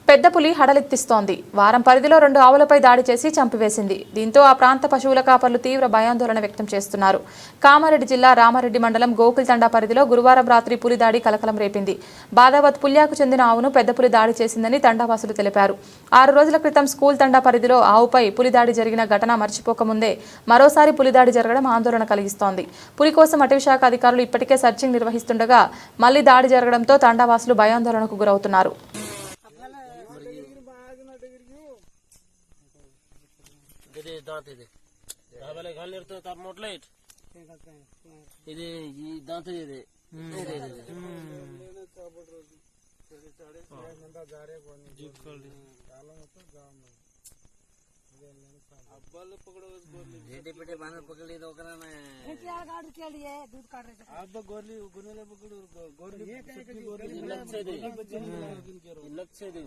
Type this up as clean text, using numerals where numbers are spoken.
పెద్ద పులి హడలెత్తిస్తోంది. వారం పరిధిలో 2 ఆవులపై దాడి చేసి చంపివేసింది. దీంతో ఆ ప్రాంత పశువుల కాపర్లు తీవ్ర భయాందోళన వ్యక్తం చేస్తున్నారు. కామారెడ్డి జిల్లా రామారెడ్డి మండలం గోకుల్ తండా పరిధిలో గురువారం రాత్రి పులి దాడి కలకలం రేపింది. బాదావత్ పుల్యాకు చెందిన ఆవును పెద్ద పులి దాడి చేసిందని తండావాసులు తెలిపారు. 6 రోజుల క్రితం స్కూల్ తండా పరిధిలో ఆవుపై పులి దాడి జరిగిన ఘటన మర్చిపోకముందే మరోసారి పులి దాడి జరగడం ఆందోళన కలిగిస్తోంది. పులి కోసం అటవీశాఖ అధికారులు ఇప్పటికే సర్చింగ్ నిర్వహిస్తుండగా మళ్లీ దాడి జరగడంతో తండావాసులు భయాందోళనకు గురవుతున్నారు. ఇది దాంత ఇది రాబలే గాలిర్తో తాప్ మొట్లైట్ ఇది ఈ దాంత ఇది ఇది ఇది జారే కోని జీప్ కోల్డి కాలం तो गांव में अब्बल पकड़ो उस गोली बेटे बेटे बानर पकड़ ली तो ओकरा ने क्या गाड़ी के लिए दूध काट रहे अब गोली गुनेले पकड़ो गोली ये क्या गोली लक्ष्य दे लक्ष्य दे